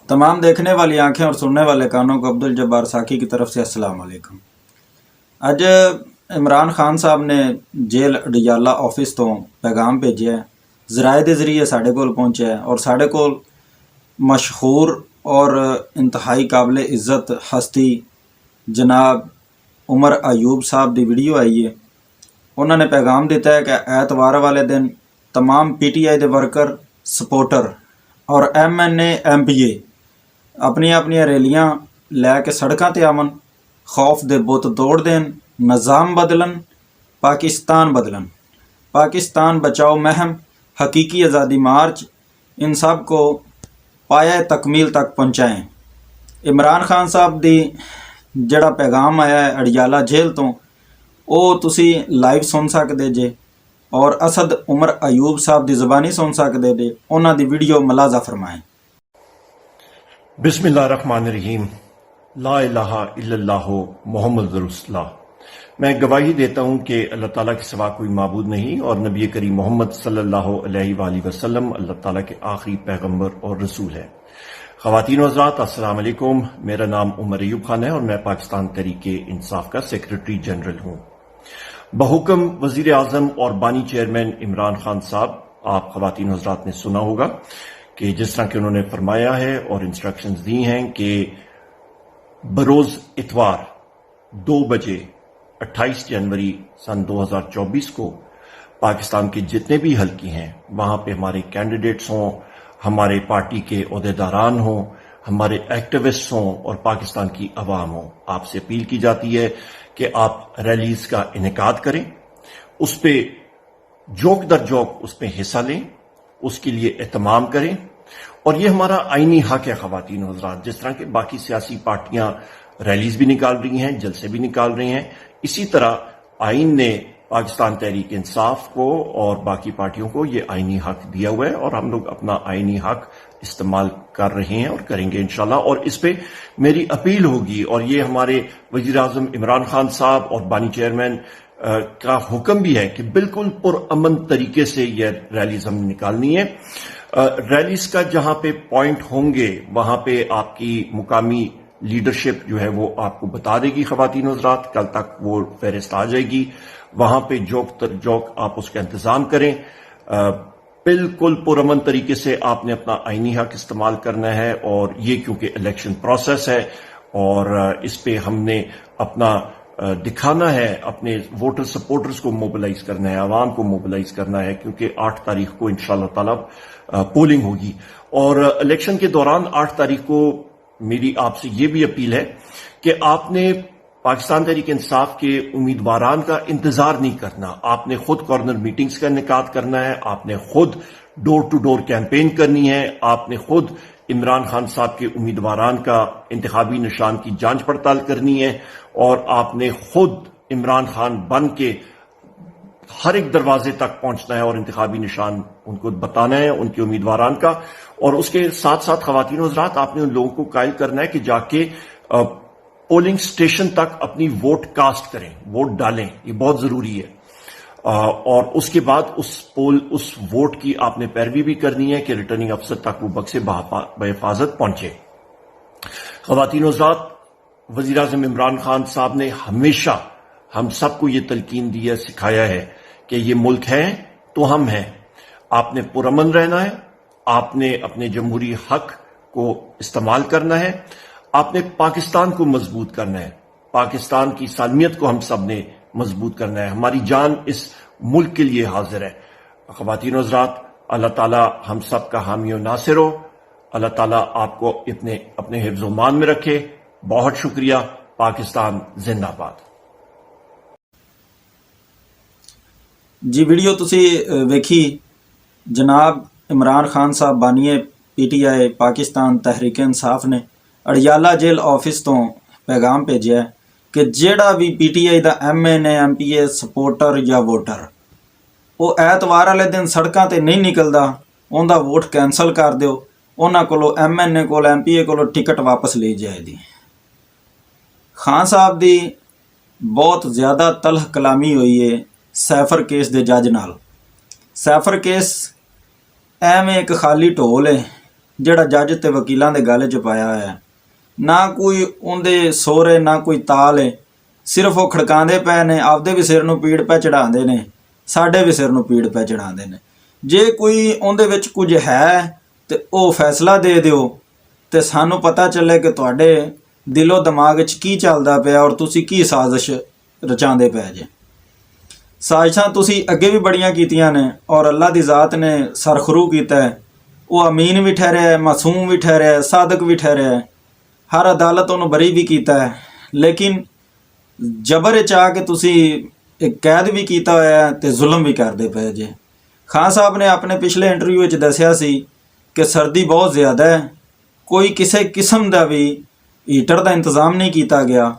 तमाम देखने वाली आंखें और सुनने वाले कानों को अब्दुल जब्बार साकी की तरफ से अस्सलाम वालेकुम। ਅੱਜ ਇਮਰਾਨ ਖਾਨ ਸਾਹਿਬ ਨੇ ਜੇਲ੍ਹ ਅਡਿਆਲਾ ਆਫਿਸ ਤੋਂ ਪੈਗਾਮ ਭੇਜਿਆ, ਜ਼ਰਾਏ ਦੇ ਜ਼ਰੀਏ ਸਾਡੇ ਕੋਲ ਪਹੁੰਚਿਆ ਔਰ ਸਾਡੇ ਕੋਲ ਮਸ਼ਹੂਰ ਔਰ ਇੰਤਹਾਈ ਕਾਬਿਲ ਇੱਜ਼ਤ ਹਸਤੀ ਜਨਾਬ ਉਮਰ ਅਯੂਬ ਸਾਹਿਬ ਦੀ ਵੀਡੀਓ ਆਈ ਹੈ। ਉਹਨਾਂ ਨੇ ਪੈਗਾਮ ਦਿੱਤਾ ਹੈ ਕਿ ਐਤਵਾਰ ਵਾਲੇ ਦਿਨ तमाम PTI ਦੇ ਵਰਕਰ ਸਪੋਰਟਰ ਔਰ MNA MPA ਆਪਣੀਆਂ ਆਪਣੀਆਂ ਰੈਲੀਆਂ ਲੈ ਕੇ ਸੜਕਾਂ ਤੇ ਆਵਣ, खौफ दे बुत तोड़ देन, निज़ाम बदलन, पाकिस्तान बदलन, पाकिस्तान बचाओ महम, हकीकी आज़ादी मार्च, इन सब को पाया तकमील तक पहुँचाएँ। इमरान खान साहब दी जड़ा पैगाम आया है अडियाला जेल तो वो तुसी लाइव सुन सकते जे और असद उमर अयूब साहब दी ज़बानी सुन सकते जे। उन्हां दी वीडियो मलाजा फरमाएँ। बिस्मिल्लाहिर्रहमानिर्रहीम। ला इलाहा इल्लल्लाहु मुहम्मद रसूलुल्लाह। मैं गवाही देता हूँ कि अल्लाह ताला के सिवा कोई माबूद नहीं और नबी करीम मोहम्मद सल्लल्लाहु अलैहि वसल्लम अल्लाह ताला के आखिरी पैगंबर और रसूल है। ख़वातीन व हज़रात, अस्सलाम वालेकुम। मेरा नाम उमर अयूब खान है और मैं पाकिस्तान तहरीक इंसाफ का सेक्रेटरी जनरल हूँ। बहुकम वज़ीर आज़म और बानी चेयरमैन इमरान खान साहब, आप ख़वातीन व हज़रात ने सुना होगा कि जिस तरह के उन्होंने फरमाया है और इंस्ट्रक्शंस दी हैं कि बरोज इतवार 2 बजे 28 जनवरी सन 2024 को पाकिस्तान के जितने भी हल्के हैं वहां पे हमारे कैंडिडेट्स हों, हमारे पार्टी के ओहदेदारान हों, हमारे एक्टिविस्ट हों और पाकिस्तान की अवाम हो, आपसे अपील की जाती है कि आप रैलीज का इनेकाद करें, उस पर जोक दर जोक उस पर हिस्सा लें, उसके लिए एहतमाम करें। और ये हमारा आईनी हक है ख़वातीन व हज़रात। जिस तरह के बाकी सियासी पार्टियां रैलीज भी निकाल रही हैं, जलसे भी निकाल रही हैं, इसी तरह आइन ने पाकिस्तान तहरीक इंसाफ को और बाकी पार्टियों को ये आईनी हक दिया हुआ है और हम लोग अपना आईनी हक इस्तेमाल कर रहे हैं और करेंगे इंशाल्लाह। और इस पे मेरी अपील होगी और ये हमारे वज़ीर आज़म इमरान खान साहब और बानी चेयरमैन का हुक्म भी है कि बिल्कुल पुरअमन तरीके से यह रैलीज हमने निकालनी है। रैलीज का जहां पे पॉइंट होंगे वहां पे आपकी मुकामी लीडरशिप जो है वो आपको बता देगी। ख़वातीन हज़रात, कल तक वो फहरिस्त आ जाएगी, वहां पे जोक तर जोक आप उसका इंतजाम करें। बिल्कुल पुरअमन तरीके से आपने अपना आईनी हक इस्तेमाल करना है और ये क्योंकि इलेक्शन प्रोसेस है और इस पे हमने अपना दिखाना है, अपने वोटर सपोर्टर्स को मोबिलाइज करना है, आवाम को मोबिलाइज करना है, क्योंकि 8 तारीख को इंशाअल्लाह ताला पोलिंग होगी। और इलेक्शन के दौरान 8 तारीख को मेरी आपसे ये भी अपील है कि आपने पाकिस्तान तहरीक इंसाफ के उम्मीदवारान का इंतजार नहीं करना, आपने खुद कॉर्नर मीटिंग्स का इनेकाद करना है, आपने खुद डोर टू डोर कैंपेन करनी है, आपने खुद इमरान खान साहब के उम्मीदवारान का इंतखाबी निशान की जांच पड़ताल करनी है और आपने खुद इमरान खान बन के हर एक दरवाजे तक पहुंचना है और इंतखाबी निशान उनको बताना है उनके उम्मीदवारान का। और उसके साथ साथ ख़वातीन व हज़रात, आपने उन लोगों को कायल करना है कि जाके पोलिंग स्टेशन तक अपनी वोट कास्ट करें, वोट डालें, ये बहुत जरूरी है। और उसके बाद उस वोट की आपने पैरवी भी करनी है कि रिटर्निंग अफसर तक वो बक्से बहिफाजत पहुंचे। ख़वातीन व हज़रात, वज़ीर आज़म इमरान खान साहब ने हमेशा हम सबको ये तलकीन दी है, सिखाया है कि ये मुल्क है तो हम हैं, आपने पुरअमन रहना है, आपने अपने जमहूरी हक को इस्तेमाल करना है, आपने पाकिस्तान को मजबूत करना है, पाकिस्तान की सालमियत को हम सब ने मजबूत करना है, हमारी जान इस मुल्क के लिए हाजिर है। ख़वातीन व हज़रात, अल्लाह ताला हम सब का हामी और नासिर हो, अल्लाह ताला आपको अपने हिफ्ज़ मान में रखे। बहुत शुक्रिया। पाकिस्तान जिंदाबाद। जी वीडियो तुसी वेखी, जनाब इमरान खान साहब बानीए PTI पाकिस्तान तहरीक इंसाफ ने अडियाला जेल ऑफिस तो पैगाम भेजा है कि जेड़ा भी PTI का MNA MPA सपोर्टर या वोटर वो ऐतवार वाले दिन सड़कों ते नहीं निकलता, उनका वोट कैंसल कर दो, उन्होंने को MNA को MPA को टिकट वापस ले जाएगी। खान साहब की बहुत ज़्यादा तलह कलामी हुई है सैफर केस के जज नाल। सैफर केस ਐਵੇਂ ਇੱਕ ਖਾਲੀ ਢੋਲ ਹੈ ਜਿਹੜਾ ਜੱਜ ਤੇ ਵਕੀਲਾਂ ਦੇ ਗਲ 'ਚ ਪਾਇਆ ਹੋਇਆ ਹੈ। ਨਾ ਕੋਈ ਉਹਦੇ ਸਹੁਰੇ ਨਾ ਕੋਈ ਤਾਲ ਹੈ, ਸਿਰਫ ਉਹ ਖੜਕਾਉਂਦੇ ਪਏ ਨੇ, ਆਪਦੇ ਵੀ ਸਿਰ ਨੂੰ ਪੀੜ ਪੈ ਚੜਾਉਂਦੇ ਨੇ, ਸਾਡੇ ਵੀ ਸਿਰ ਨੂੰ ਪੀੜ ਪੈ ਚੜਾਉਂਦੇ ਨੇ। ਜੇ ਕੋਈ ਉਹਦੇ ਵਿੱਚ ਕੁਝ ਹੈ ਤੇ ਉਹ ਫੈਸਲਾ ਦੇ ਦਿਓ ਤੇ ਸਾਨੂੰ ਪਤਾ ਚੱਲੇ ਕਿ ਤੁਹਾਡੇ ਦਿਲੋਂ ਦਿਮਾਗ 'ਚ ਕੀ ਚੱਲਦਾ ਪਿਆ ਔਰ ਤੁਸੀਂ ਕੀ ਸਾਜ਼ਿਸ਼ ਰਚਾਉਂਦੇ ਪਏ ਜੇ। ਸਾਜ਼ਿਸ਼ਾਂ ਤੁਸੀਂ ਅੱਗੇ ਵੀ ਬੜੀਆਂ ਕੀਤੀਆਂ ਨੇ ਔਰ ਅੱਲਾ ਦੀ ਜ਼ਾਤ ਨੇ ਸਰਖਰੂ ਕੀਤਾ ਹੈ। ਉਹ ਅਮੀਨ ਵੀ ਠਹਿਰਿਆ ਹੈ, ਮਾਸੂਮ ਵੀ ਠਹਿਰਿਆ ਹੈ, ਸਾਦਕ ਵੀ ਠਹਿਰਿਆ ਹੈ। ਹਰ ਅਦਾਲਤ ਉਹਨੂੰ ਬਰੀ ਵੀ ਕੀਤਾ ਹੈ, ਲੇਕਿਨ ਜਬਰ 'ਚ ਆ ਕੇ ਤੁਸੀਂ ਇੱਕ ਕੈਦ ਵੀ ਕੀਤਾ ਹੋਇਆ ਤੇ ਜ਼ੁਲਮ ਵੀ ਕਰਦੇ ਪਏ ਜੇ। ਖਾਨ ਸਾਹਿਬ ਨੇ ਆਪਣੇ ਪਿਛਲੇ ਇੰਟਰਵਿਊ ਵਿੱਚ ਦੱਸਿਆ ਸੀ ਕਿ ਸਰਦੀ ਬਹੁਤ ਜ਼ਿਆਦਾ ਹੈ, ਕੋਈ ਕਿਸੇ ਕਿਸਮ ਦਾ ਵੀ ਹੀਟਰ ਦਾ ਇੰਤਜ਼ਾਮ ਨਹੀਂ ਕੀਤਾ ਗਿਆ।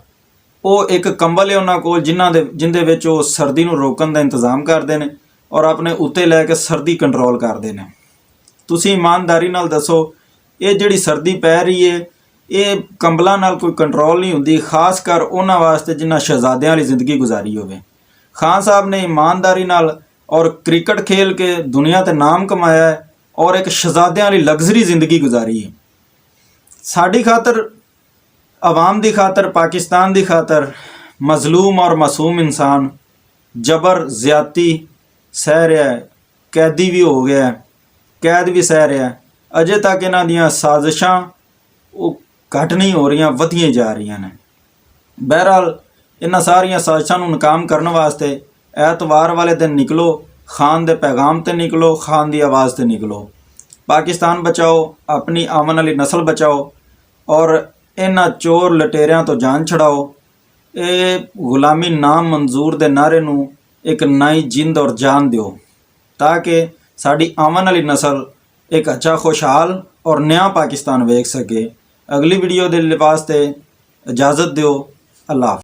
ਉਹ ਇੱਕ ਕੰਬਲ ਹੈ ਉਹਨਾਂ ਕੋਲ ਜਿੰਦੇ ਵਿੱਚ ਉਹ ਸਰਦੀ ਨੂੰ ਰੋਕਣ ਦਾ ਇੰਤਜ਼ਾਮ ਕਰਦੇ ਨੇ ਔਰ ਆਪਣੇ ਉੱਤੇ ਲੈ ਕੇ ਸਰਦੀ ਕੰਟਰੋਲ ਕਰਦੇ ਨੇ। ਤੁਸੀਂ ਇਮਾਨਦਾਰੀ ਨਾਲ ਦੱਸੋ, ਇਹ ਜਿਹੜੀ ਸਰਦੀ ਪੈ ਰਹੀ ਹੈ ਇਹ ਕੰਬਲਾਂ ਨਾਲ ਕੋਈ ਕੰਟਰੋਲ ਨਹੀਂ ਹੁੰਦੀ, ਖਾਸ ਕਰ ਉਹਨਾਂ ਵਾਸਤੇ ਜਿਨ੍ਹਾਂ ਸ਼ਹਿਜ਼ਾਦਿਆਂ ਵਾਲੀ ਜ਼ਿੰਦਗੀ ਗੁਜ਼ਾਰੀ ਹੋਵੇ। ਖਾਨ ਸਾਹਿਬ ਨੇ ਇਮਾਨਦਾਰੀ ਨਾਲ ਔਰ ਕ੍ਰਿਕਟ ਖੇਲ ਕੇ ਦੁਨੀਆ ਤੇ ਨਾਮ ਕਮਾਇਆ ਹੈ ਔਰ ਇੱਕ ਸ਼ਹਿਜ਼ਾਦਿਆਂ ਵਾਲੀ ਲਗਜ਼ਰੀ ਜ਼ਿੰਦਗੀ ਗੁਜ਼ਾਰੀ ਹੈ। ਸਾਡੀ ਖਾਤਰ, ਆਵਾਮ ਦੀ ਖਾਤਰ, ਪਾਕਿਸਤਾਨ ਦੀ ਖਾਤਰ ਮਜ਼ਲੂਮ ਔਰ ਮਾਸੂਮ ਇਨਸਾਨ ਜਬਰ ਜ਼ਿਆਦਤੀ ਸਹਿ ਰਿਹਾ ਹੈ, ਕੈਦੀ ਵੀ ਹੋ ਗਿਆ ਹੈ, ਕੈਦ ਵੀ ਸਹਿ ਰਿਹਾ ਹੈ। ਅਜੇ ਤੱਕ ਇਹਨਾਂ ਦੀਆਂ ਸਾਜ਼ਿਸ਼ਾਂ ਉਹ ਘੱਟ ਨਹੀਂ ਹੋ ਰਹੀਆਂ, ਵਧੀਆਂ ਜਾ ਰਹੀਆਂ ਨੇ। ਬਹਰਹਾਲ ਇਹਨਾਂ ਸਾਰੀਆਂ ਸਾਜ਼ਿਸ਼ਾਂ ਨੂੰ ਨਾਕਾਮ ਕਰਨ ਵਾਸਤੇ ਐਤਵਾਰ ਵਾਲੇ ਦਿਨ ਨਿਕਲੋ, ਖਾਨ ਦੇ ਪੈਗਾਮ ਤੇ ਨਿਕਲੋ, ਖਾਨ ਦੀ ਆਵਾਜ਼ ਤੇ ਨਿਕਲੋ। ਪਾਕਿਸਤਾਨ ਬਚਾਓ, ਆਪਣੀ ਆਉਣ ਵਾਲੀ ਨਸਲ ਬਚਾਓ ਔਰ ਇਹਨਾਂ ਚੋਰ ਲਟੇਰਿਆਂ ਤੋਂ ਜਾਨ ਛਡਾਓ। ਇਹ ਗੁਲਾਮੀ ਨਾਮ ਮਨਜ਼ੂਰ ਦੇ ਨਾਅਰੇ ਨੂੰ ਇੱਕ ਨਈ ਜਿੰਦ ਔਰ ਜਾਨ ਦਿਓ ਤਾਂ ਕਿ ਸਾਡੀ ਆਉਣ ਵਾਲੀ ਨਸਲ ਇੱਕ ਅੱਛਾ ਖੁਸ਼ਹਾਲ ਔਰ ਨया ਪਾਕਿਸਤਾਨ ਵੇਖ ਸਕੇ। ਅਗਲੀ ਵੀਡੀਓ ਦੇ ਵਾਸਤੇ ਇਜਾਜ਼ਤ ਦਿਓ। ਅੱਲਾਹ।